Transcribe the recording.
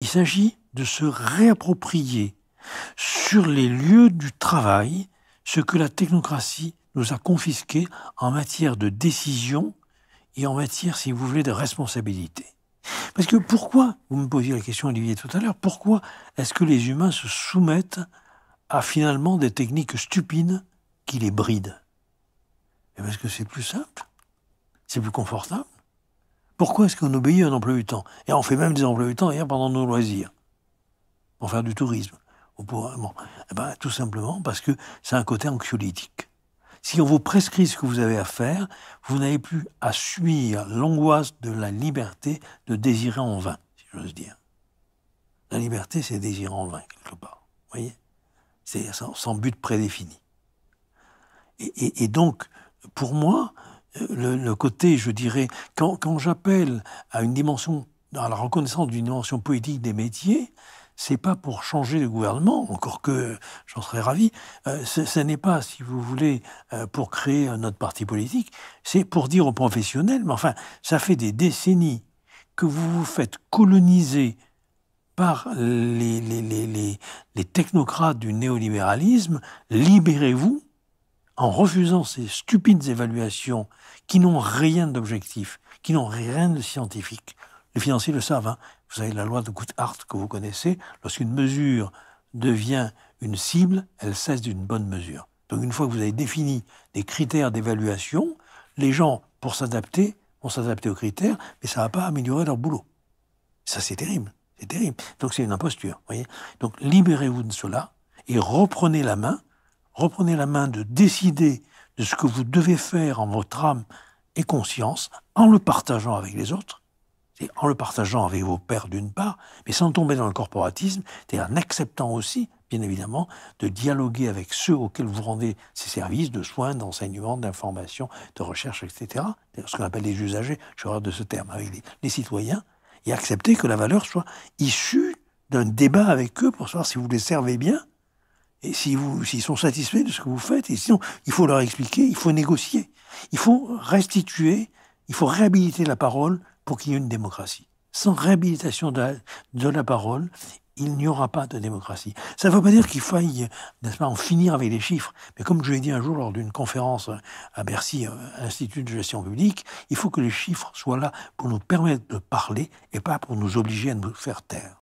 s'agit de se réapproprier sur les lieux du travail ce que la technocratie nous a confisqué en matière de décision et en matière, si vous voulez, de responsabilité. Parce que pourquoi, vous me posiez la question, Olivier, tout à l'heure, pourquoi est-ce que les humains se soumettent à finalement des techniques stupides qui les brident? Et parce que c'est plus simple, c'est plus confortable. Pourquoi est-ce qu'on obéit à un emploi du temps? Et on fait même des emplois du temps hier pendant nos loisirs, pour faire du tourisme. Tout simplement parce que c'est un côté anxiolytique. Si on vous prescrit ce que vous avez à faire, vous n'avez plus à subir l'angoisse de la liberté de désirer en vain, si j'ose dire. La liberté, c'est désirer en vain, quelque part. Vous voyez? C'est sans but prédéfini. Et donc, pour moi, le côté, je dirais, quand j'appelle à une dimension, à la reconnaissance d'une dimension politique des métiers, c'est pas pour changer le gouvernement, encore que j'en serais ravi. Ce n'est pas, si vous voulez, pour créer notre parti politique. C'est pour dire aux professionnels, mais enfin, ça fait des décennies que vous vous faites coloniser par les technocrates du néolibéralisme. Libérez-vous en refusant ces stupides évaluations qui n'ont rien d'objectif, qui n'ont rien de scientifique. Les financiers le savent, hein. Vous avez la loi de Goodhart que vous connaissez. Lorsqu'une mesure devient une cible, elle cesse d'une bonne mesure. Donc une fois que vous avez défini des critères d'évaluation, les gens, pour s'adapter, vont s'adapter aux critères, mais ça ne va pas améliorer leur boulot. Ça, c'est terrible. C'est terrible. Donc c'est une imposture. Voyez. Donc libérez-vous de cela et reprenez la main de décider de ce que vous devez faire en votre âme et conscience, en le partageant avec les autres, et en le partageant avec vos pairs d'une part, mais sans tomber dans le corporatisme, c'est-à-dire en acceptant aussi, bien évidemment, de dialoguer avec ceux auxquels vous rendez ces services de soins, d'enseignement, d'information, de recherche, etc. C'est ce qu'on appelle les usagers, je horreur de ce terme, avec les citoyens, et accepter que la valeur soit issue d'un débat avec eux pour savoir si vous les servez bien, et s'ils sont satisfaits de ce que vous faites. Et sinon, il faut leur expliquer, il faut négocier, il faut restituer, il faut réhabiliter la parole pour qu'il y ait une démocratie. Sans réhabilitation de la parole, il n'y aura pas de démocratie. Ça ne veut pas dire qu'il faille, n'est-ce pas, en finir avec les chiffres. Mais comme je l'ai dit un jour lors d'une conférence à Bercy, à l'Institut de gestion publique, il faut que les chiffres soient là pour nous permettre de parler et pas pour nous obliger à nous faire taire.